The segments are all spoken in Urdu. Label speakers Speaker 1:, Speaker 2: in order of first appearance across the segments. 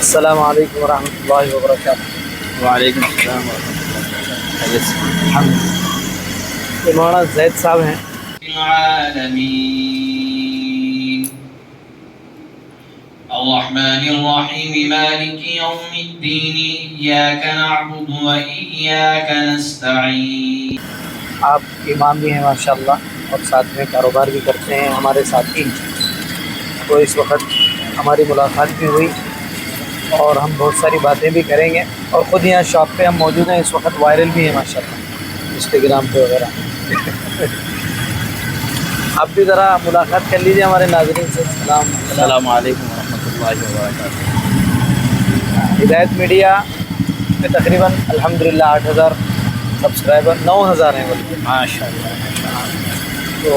Speaker 1: السلام علیکم ورحمۃ اللہ وبرکاتہ۔
Speaker 2: وعلیکم السلام ورحمۃ اللہ۔
Speaker 1: یہ مولانا زید صاحب ہیں۔
Speaker 3: العالمین الرحمن الرحیم مالک یوم الدین ایاک نعبد و ایاک نستعین۔
Speaker 1: آپ امام بھی ہیں ماشاءاللہ، اور ساتھ میں کاروبار بھی کرتے ہیں، ہمارے ساتھی۔ تو اس وقت ہماری ملاقات بھی ہوئی اور ہم بہت ساری باتیں بھی کریں گے، اور خود یہاں شاپ پہ ہم موجود ہیں، اس وقت وائرل بھی ہیں ماشاءاللہ انسٹاگرام پہ وغیرہ۔ آپ بھی ذرا ملاقات کر لیجیے ہمارے ناظرین سے۔
Speaker 2: السلام علیکم ورحمۃ اللہ وبرکاتہ۔
Speaker 1: ہدایت میڈیا میں تقریباً الحمدللہ 8000 سبسکرائبر، 9000 ہیں بلکہ،
Speaker 2: ماشاء اللہ
Speaker 1: تو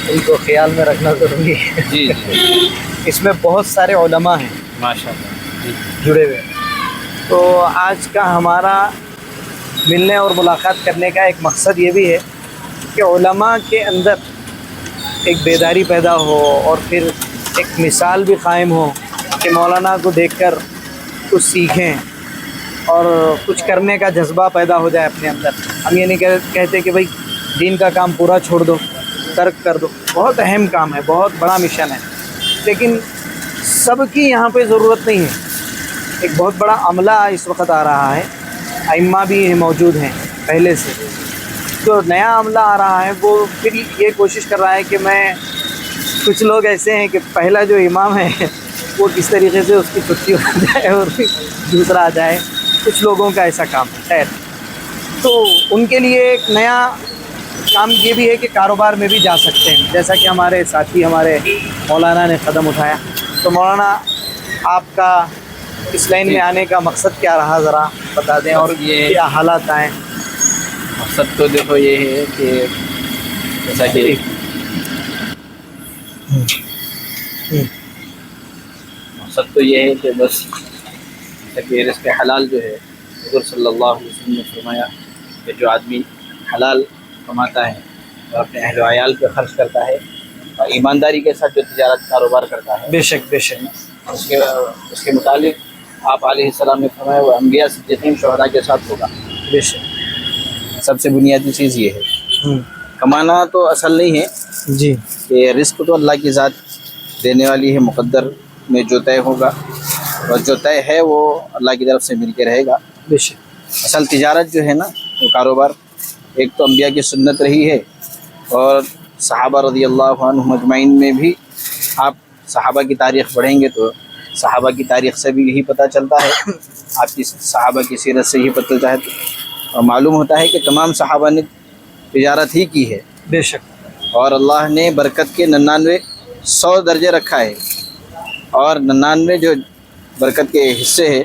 Speaker 1: ان کو خیال میں رکھنا ضروری ہے۔
Speaker 2: جی جی
Speaker 1: اس میں بہت سارے علماء ہیں
Speaker 2: ماشاء اللہ جی
Speaker 1: جڑے ہوئے، تو آج کا ہمارا ملنے اور ملاقات کرنے کا ایک مقصد یہ بھی ہے کہ علماء کے اندر ایک بیداری پیدا ہو، اور پھر ایک مثال بھی قائم ہو کہ مولانا کو دیکھ کر کچھ سیکھیں اور کچھ کرنے کا جذبہ پیدا ہو جائے اپنے اندر۔ ہم یہ نہیں کہتے کہ بھائی دین کا کام پورا چھوڑ دو، ترک کر دو، بہت اہم کام ہے، بہت بڑا مشن ہے، لیکن سب کی یہاں پہ ضرورت نہیں ہے۔ ایک بہت بڑا عملہ اس وقت آ رہا ہے، ائمہ بھی موجود ہیں پہلے سے، جو نیا عملہ آ رہا ہے وہ پھر یہ کوشش کر رہا ہے کہ میں، کچھ لوگ ایسے ہیں کہ پہلا جو امام ہے وہ کس طریقے سے اس کی چھٹی ہو جائے اور پھر دوسرا آ جائے، کچھ لوگوں کا ایسا کام ہے۔ خیر، تو ان کے لیے ایک نیا کام یہ بھی ہے کہ کاروبار میں بھی جا سکتے ہیں، جیسا کہ ہمارے ساتھی ہمارے مولانا نے قدم اٹھایا۔ تو مولانا، آپ کا اس لائن میں آنے کا مقصد کیا رہا، ذرا بتا دیں، اور یہ کیا حالات آئیں؟
Speaker 2: مقصد تو دیکھو یہ ہے کہ جیسا کہ مقصد تو یہ ہے کہ بس کہ رزق حلال جو ہے، حضور صلی اللہ علیہ وسلم نے فرمایا کہ جو آدمی حلال کماتا ہے اور اپنے اہل و عیال پہ خرچ کرتا ہے اور ایمانداری کے ساتھ جو تجارت کاروبار کرتا ہے،
Speaker 1: بے شک بے شک،
Speaker 2: اس کے متعلق آپ علیہ السلام نے فرمایا وہ انبیاء صدیقین شہداء کے ساتھ ہوگا۔
Speaker 1: بے شک۔
Speaker 2: سب سے بنیادی چیز یہ ہے، کمانا تو اصل نہیں ہے،
Speaker 1: جی،
Speaker 2: کہ رزق تو اللہ کی ذات دینے والی ہے، مقدر میں جو طے ہوگا، اور جو طے ہے وہ اللہ کی طرف سے مل کے رہے گا۔
Speaker 1: بے شک۔
Speaker 2: اصل تجارت جو ہے نا، وہ کاروبار ایک تو انبیاء کی سنت رہی ہے، اور صحابہ رضی اللہ عنہم اجمعین میں بھی آپ صحابہ کی تاریخ پڑھیں گے تو صحابہ کی تاریخ سے بھی یہی پتہ چلتا ہے، آپ کی صحابہ کی سیرت سے یہی پتہ چلتا ہے، اور معلوم ہوتا ہے کہ تمام صحابہ نے تجارت ہی کی ہے،
Speaker 1: بے شک۔
Speaker 2: اور اللہ نے برکت کے 99 درجے رکھا ہے، اور 99 جو برکت کے حصے ہیں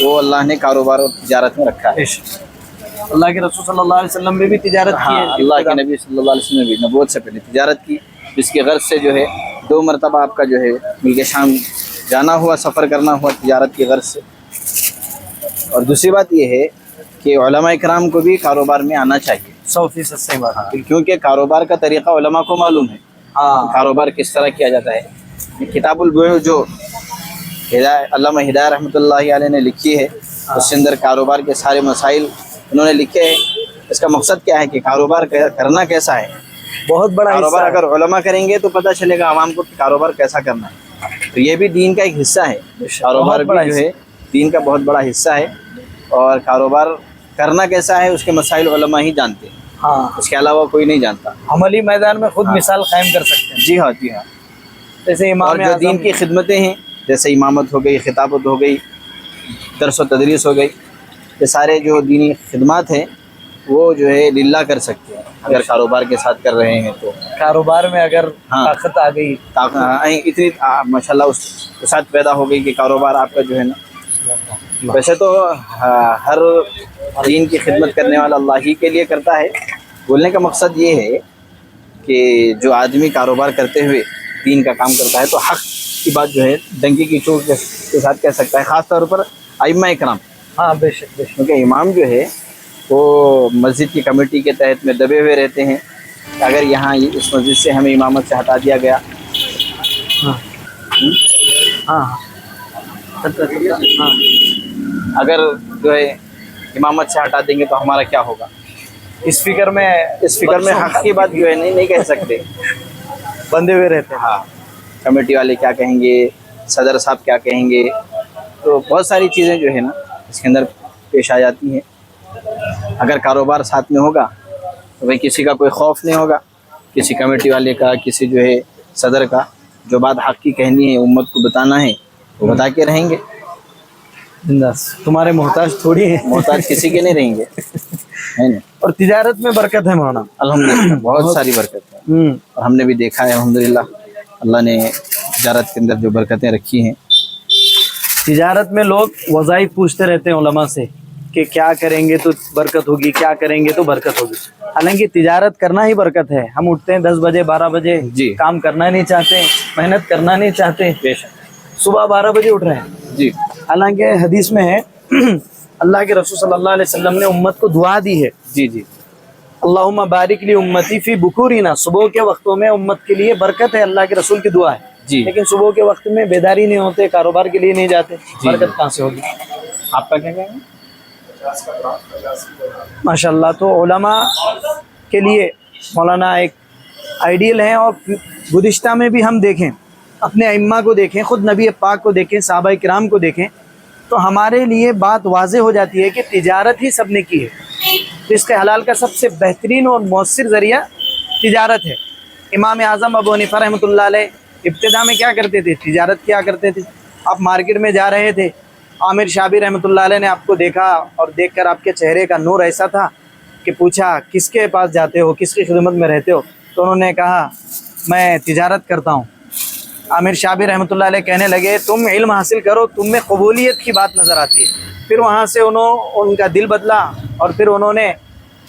Speaker 2: وہ اللہ نے کاروبار اور تجارت میں رکھا ہے۔
Speaker 1: بے شک۔ اللہ کے رسول صلی اللہ علیہ وسلم نے بھی تجارت کی ہے،
Speaker 2: اللہ کے نبی صلی اللہ علیہ وسلم نے بھی نبوت سے پہلے تجارت کی، جس کی غرض سے جو ہے 2 مرتبہ آپ کا جو ہے ملک شام جانا ہوا، سفر کرنا ہوا تجارت کی غرض سے۔ اور دوسری بات یہ ہے کہ علماء اکرام کو بھی کاروبار میں آنا چاہیے،
Speaker 1: 100% صحیح بات ہے۔
Speaker 2: کیونکہ کاروبار کا طریقہ علماء کو معلوم ہے، کاروبار کس طرح کیا جاتا ہے۔ کتاب البیوع جو علامہ ہدایت رحمۃ اللہ علیہ نے لکھی ہے، اس کے اندر کاروبار کے سارے مسائل انہوں نے لکھے ہیں۔ اس کا مقصد کیا ہے کہ کاروبار کرنا کیسا ہے،
Speaker 1: بہت بڑا
Speaker 2: کاروبار
Speaker 1: حصہ
Speaker 2: اگر علماء کریں گے تو پتہ چلے گا عوام کو کہ کاروبار کیسا کرنا ہے۔ تو یہ بھی دین کا ایک حصہ ہے، کاروبار بھی جو ہے دین کا بہت بڑا حصہ ہے، اور کاروبار کرنا کیسا ہے اس کے مسائل علماء ہی جانتے ہیں،
Speaker 1: ہاں،
Speaker 2: اس کے علاوہ کوئی نہیں جانتا۔
Speaker 1: عملی میدان میں خود مثال قائم کر سکتے ہیں،
Speaker 2: جی ہاں جی ہاں۔
Speaker 1: جیسے
Speaker 2: اور
Speaker 1: امام
Speaker 2: جو
Speaker 1: اعظم
Speaker 2: دین کی خدمتیں ہیں، جیسے امامت ہو گئی، خطابت ہو گئی، درس و تدریس ہو گئی، یہ سارے جو دینی خدمات ہیں وہ جو ہے للہ کر سکتے ہیں اگر کاروبار کے ساتھ کر رہے ہیں تو۔
Speaker 1: کاروبار میں اگر طاقت آ گئی،
Speaker 2: اتنی ماشاء اللہ اس کے ساتھ پیدا ہو گئی کہ کاروبار آپ کا جو ہے نا، ویسے تو ہر دین کی خدمت کرنے والا اللہ ہی کے لیے کرتا ہے۔ بولنے کا مقصد یہ ہے کہ جو آدمی کاروبار کرتے ہوئے دین کا کام کرتا ہے تو حق کی بات جو ہے ڈنکی کی چوٹ کے ساتھ کہہ سکتا ہے، خاص طور پر ائمہ اکرام۔
Speaker 1: ہاں بے شک بے شک،
Speaker 2: کیونکہ امام جو ہے وہ مسجد کی کمیٹی کے تحت میں دبے ہوئے رہتے ہیں، اگر یہاں اس مسجد سے ہمیں امامت سے ہٹا دیا گیا،
Speaker 1: ہاں ہاں ہاں
Speaker 2: اگر جو ہے امامت سے ہٹا دیں گے تو ہمارا کیا ہوگا؟
Speaker 1: اس فکر میں
Speaker 2: حق کی بات جو ہے نہیں کہہ سکتے.
Speaker 1: بندے ہوئے رہتے ہیں.
Speaker 2: ہاں کمیٹی والے کیا کہیں گے, صدر صاحب کیا کہیں گے, تو بہت ساری چیزیں جو ہے نا اس کے اندر پیش آ جاتی ہیں. اگر کاروبار ساتھ میں ہوگا تو بھائی کسی کا کوئی خوف نہیں ہوگا, کسی کمیٹی والے کا, کسی جو ہے صدر کا. جو بات حق کی کہنی ہے, امت کو بتانا ہے, وہ بتا کے رہیں گے.
Speaker 1: بنداس, تمہارے محتاج تھوڑی ہیں,
Speaker 2: محتاج کسی کے نہیں رہیں گے, ہے نا.
Speaker 1: اور تجارت میں برکت ہے مولانا,
Speaker 2: الحمدللہ بہت ساری برکت ہے. اور ہم نے بھی دیکھا ہے الحمدللہ اللہ نے تجارت کے اندر جو برکتیں رکھی ہیں.
Speaker 1: تجارت میں لوگ وظائف پوچھتے رہتے ہیں علماء سے کہ کیا کریں گے تو برکت ہوگی, کیا کریں گے تو برکت ہوگی. حالانکہ تجارت کرنا ہی برکت ہے. ہم اٹھتے ہیں 10 بجے 12 بجے,
Speaker 2: جی.
Speaker 1: کام کرنا نہیں چاہتے, محنت کرنا نہیں چاہتے,
Speaker 2: بے شک.
Speaker 1: صبح 12 بجے اٹھ رہے ہیں.
Speaker 2: جی
Speaker 1: حالانکہ حدیث میں ہے اللہ کے رسول صلی اللہ علیہ وسلم نے امت کو دعا دی ہے,
Speaker 2: جی جی
Speaker 1: اللہم بارک لی امتی فی بکورینا, صبح کے وقتوں میں امت کے لیے برکت ہے, اللہ کے رسول کی دعا ہے.
Speaker 2: جی.
Speaker 1: لیکن صبح کے وقت میں بیداری نہیں ہوتے, کاروبار کے لیے نہیں جاتے, برکت کہاں سے ہوگی؟
Speaker 2: آپ کا کیا کہیں گے؟
Speaker 1: ماشاء اللہ. تو علماء کے لیے مولانا ایک آئیڈیل ہیں. اور گزشتہ میں بھی ہم دیکھیں, اپنے ائمہ کو دیکھیں, خود نبی پاک کو دیکھیں, صحابہ کرام کو دیکھیں, تو ہمارے لیے بات واضح ہو جاتی ہے کہ تجارت ہی سب نے کی ہے. رزق حلال کا سب سے بہترین اور مؤثر ذریعہ تجارت ہے. امام اعظم ابو حنیفہ رحمۃ اللہ علیہ ابتدا میں کیا کرتے تھے؟ تجارت کیا کرتے تھے. آپ مارکیٹ میں جا رہے تھے, عامر شابی رحمۃ اللہ علیہ نے آپ کو دیکھا اور دیکھ کر آپ کے چہرے کا نور ایسا تھا کہ پوچھا کس کے پاس جاتے ہو, کس کی خدمت میں رہتے ہو؟ تو انہوں نے کہا میں تجارت کرتا ہوں. عامر شابی رحمۃ اللہ علیہ کہنے لگے تم علم حاصل کرو, تم میں قبولیت کی بات نظر آتی ہے. پھر وہاں سے ان کا دل بدلا اور پھر انہوں نے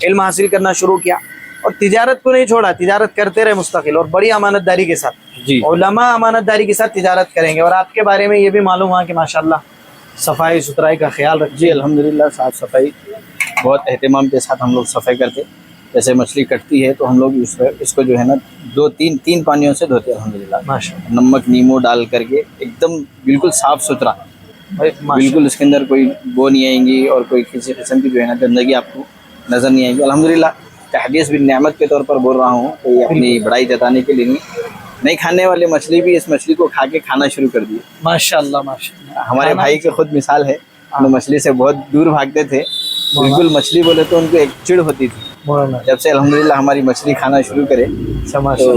Speaker 1: علم حاصل کرنا شروع کیا اور تجارت کو نہیں چھوڑا, تجارت کرتے رہے مستقل اور بڑی امانت داری کے ساتھ.
Speaker 2: جی.
Speaker 1: علماء امانت داری کے ساتھ تجارت کریں گے. اور آپ کے بارے میں یہ بھی معلوم ہوا کہ ماشاءاللہ صفائی ستھرائی کا خیال رکھیں.
Speaker 2: جی الحمدللہ صاف صفائی بہت اہتمام کے ساتھ ہم لوگ صفائی کرتے. جیسے مچھلی کٹتی ہے تو ہم لوگ اس کو جو ہے نا 2-3 پانیوں سے دھوتے ہیں الحمدللہ.
Speaker 1: ماشاءاللہ
Speaker 2: نمک نیمو ڈال کر کے ایک دم بالکل صاف ستھرا, بالکل اس کے اندر کوئی بو نہیں آئیں گی اور کوئی کسی قسم کی جو ہے نا گندگی آپ کو نظر نہیں آئے گی. الحمدللہ تحدیث بھی نعمت کے طور پر بول رہا ہوں, تو یہ اپنی بڑائی جتانے کے لیے نہیں کھانے والے مچھلی بھی اس مچھلی کو کھا کے کھانا شروع کر دیے.
Speaker 1: ماشاءاللہ ماشاءاللہ.
Speaker 2: ہمارے بھائی کی خود مثال ہے, وہ مچھلی سے بہت دور بھاگتے تھے, بالکل مچھلی بولے تو ان کو ایک چڑ ہوتی تھی. جب سے الحمدللہ ہماری مچھلی کھانا شروع کرے تو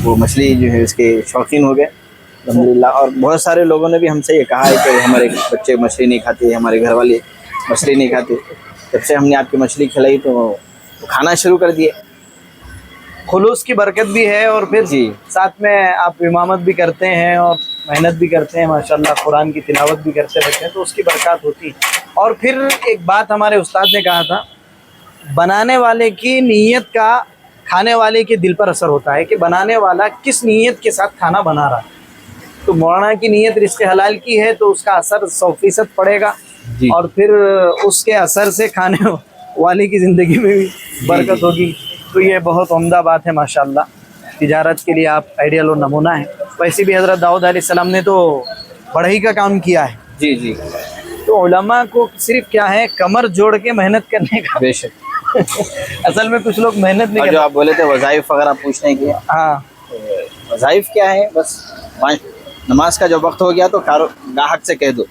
Speaker 2: وہ مچھلی جو ہے اس کے شوقین ہو گئے الحمدللہ. اور بہت سارے لوگوں نے بھی ہم سے یہ کہا ہے کہ ہمارے بچے مچھلی نہیں کھاتے, ہمارے گھر والے مچھلی نہیں کھاتے. جب سے ہم نے آپ کی مچھلی کھلائی تو وہ کھانا شروع کر دیے.
Speaker 1: خلوص کی برکت بھی ہے اور پھر
Speaker 2: جی
Speaker 1: ساتھ میں آپ امامت بھی کرتے ہیں اور محنت بھی کرتے ہیں ماشاءاللہ, قرآن کی تلاوت بھی کرتے رہتے ہیں, تو اس کی برکات ہوتی ہے. اور پھر ایک بات ہمارے استاد نے کہا تھا, بنانے والے کی نیت کا کھانے والے کے دل پر اثر ہوتا ہے کہ بنانے والا کس نیت کے ساتھ کھانا بنا رہا ہے. تو مولانا کی نیت رزق حلال کی ہے تو اس کا اثر 100% پڑے گا.
Speaker 2: جی.
Speaker 1: اور پھر اس کے اثر سے کھانے والے کی زندگی میں بھی برکت ہوگی. تو یہ بہت عمدہ بات ہے ماشاءاللہ. تجارت کے لیے آپ آئیڈیل اور نمونہ ہیں. ویسے بھی حضرت داؤد علیہ السلام نے تو بڑھئی کا کام کیا ہے.
Speaker 2: جی جی
Speaker 1: تو علماء کو صرف کیا ہے, کمر جوڑ کے محنت کرنے کا.
Speaker 2: بے شک.
Speaker 1: اصل میں کچھ لوگ محنت نہیں
Speaker 2: اور
Speaker 1: کرتے.
Speaker 2: جو آپ بولے تھے وظائف وغیرہ پوچھنے کے,
Speaker 1: ہاں
Speaker 2: وظائف کیا ہے؟ بس نماز کا جو وقت ہو گیا تو گاہک سے کہہ دو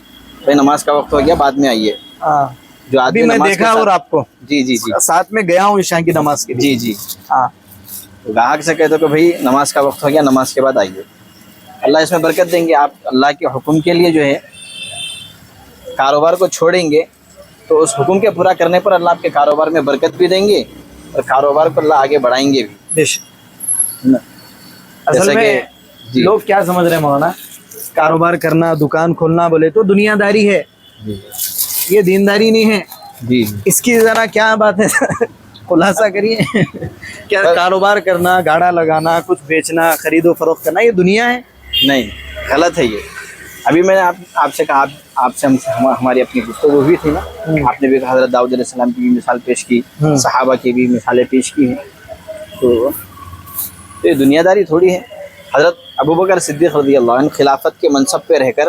Speaker 2: بھائی نماز کا وقت ہو گیا, بعد میں آئیے.
Speaker 1: ہاں
Speaker 2: جو
Speaker 1: ابھی میں دیکھا اور آپ کو
Speaker 2: جی جی جی
Speaker 1: ساتھ میں گیا ہوں عشاء کی نماز کے لیے.
Speaker 2: جی جی
Speaker 1: ہاں
Speaker 2: تو گاہک سے کہہ دو کہ بھائی نماز کا وقت ہو گیا, نماز کے بعد آئیے. اللہ اس میں برکت دیں گے. آپ اللہ کے حکم کے لیے جو ہے کاروبار کو چھوڑیں گے تو اس حکم کے پورا کرنے پر اللہ آپ کے کاروبار میں برکت بھی دیں گے اور کاروبار کو اللہ آگے بڑھائیں گے بھی.
Speaker 1: اصل میں لوگ کیا سمجھ رہے ہیں مولانا, کاروبار کرنا, دکان کھولنا بولے تو دنیا داری ہے, یہ دینداری نہیں ہے.
Speaker 2: جی
Speaker 1: اس کی ذرا کیا بات ہے, خلاصہ کریے. کیا کاروبار کرنا, گاڑا لگانا, کچھ بیچنا, خرید و فروخت کرنا یہ دنیا ہے؟
Speaker 2: نہیں, غلط ہے یہ. ابھی میں نے آپ سے کہا, آپ سے ہماری اپنی گفتگو ہوئی تھی نا, آپ نے بھی حضرت داؤد علیہ السلام کی بھی مثال پیش کی, صحابہ کی بھی مثالیں پیش کی ہیں. تو یہ دنیا داری تھوڑی ہے. حضرت ابوبکر صدیق رضی اللہ عنہ خلافت کے منصب پہ رہ کر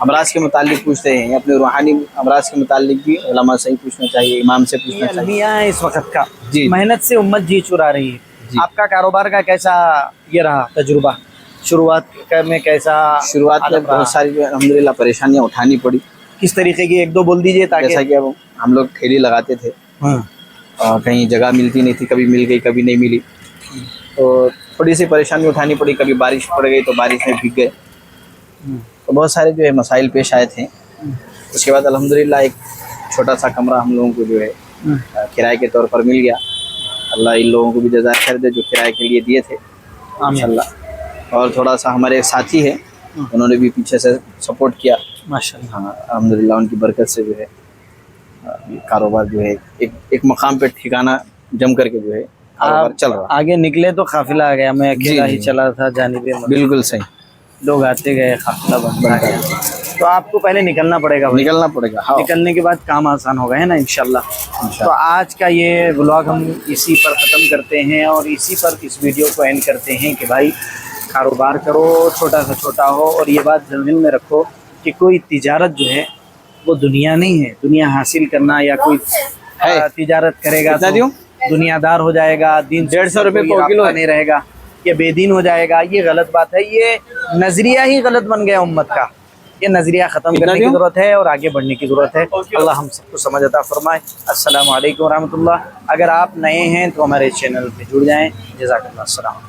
Speaker 2: امراض کے متعلق پوچھتے ہیں، اپنے روحانی امراض کے متعلق بھی علماء سے ہی پوچھنا چاہیے، امام سے پوچھنا چاہیے۔
Speaker 1: المیہ ہے اس وقت کا،
Speaker 2: جی۔
Speaker 1: محنت سے امت جی چرا رہی ہے۔
Speaker 2: جی۔
Speaker 1: آپ کا کاروبار کا کیسا یہ رہا تجربہ؟ شروعات میں کیسا؟
Speaker 2: شروعات میں بہت ساری جو الحمدللہ پریشانیاں اٹھانی پڑی،
Speaker 1: کس طریقے کی ایک دو بول دیجیے
Speaker 2: جیسا
Speaker 1: تاکہ
Speaker 2: کہ اب ہم لوگ ٹھیلی لگاتے تھے،
Speaker 1: ہاں
Speaker 2: اور کہیں جگہ ملتی نہیں تھی، کبھی مل گئی کبھی نہیں ملی، تو تھوڑی سی پریشانی اٹھانی پڑی، کبھی بارش پڑ گئی تو بارش میں بھیگ گئے، تو بہت سارے جو ہے مسائل پیش آئے تھے۔ اس کے بعد الحمدللہ ایک چھوٹا سا کمرہ ہم لوگوں کو جو ہے کرائے کے طور پر مل گیا۔ اللہ ان لوگوں کو بھی جزائے خیر دے جو کرائے کے لیے دیے تھے ماشاءاللہ۔ اور تھوڑا سا ہمارے ایک ساتھی ہیں، انہوں نے بھی پیچھے سے سپورٹ کیا،
Speaker 1: ماشاءاللہ۔
Speaker 2: ہاں الحمدللہ ان کی برکت سے جو ہے کاروبار جو ہے ایک مقام پہ ٹھکانہ جم کر کے جو ہے کاروبار چل رہا۔
Speaker 1: آگے نکلے تو قافلہ آ گیا، میں اکیلا ہی چلا تھا جانب
Speaker 2: بالکل صحیح،
Speaker 1: لوگ آتے گئے، قافلہ بنتا گیا۔ تو آپ کو پہلے نکلنا پڑے گا بھائی،
Speaker 2: نکلنا پڑے گا۔ ہاں
Speaker 1: نکلنے کے بعد کام آسان ہوگا ہے نا انشاءاللہ۔ تو آج کا یہ ولاگ ہم اسی پر ختم کرتے ہیں، اور اسی پر اس ویڈیو کو اینڈ کرتے ہیں کہ بھائی کاروبار کرو، چھوٹا سا چھوٹا ہو، اور یہ بات ذہن میں رکھو کہ کوئی تجارت جو ہے وہ دنیا نہیں ہے، دنیا حاصل کرنا یا کوئی تجارت کرے گا تو دنیا دار ہو جائے گا، دین
Speaker 2: 150 روپے
Speaker 1: کوئی
Speaker 2: کلو
Speaker 1: رابطہ نہیں رہے گا، یہ بے دین ہو جائے گا، یہ غلط بات ہے۔ یہ نظریہ ہی غلط بن گیا امت کا، یہ نظریہ ختم کرنے کی ضرورت ہے اور آگے بڑھنے کی ضرورت ہے۔ اللہ ہم سب کو سمجھ عطا فرمائے۔ السلام علیکم ورحمۃ اللہ۔ اگر آپ نئے ہیں تو ہمارے چینل پہ جڑ جائیں۔ جزاک اللہ، السلام۔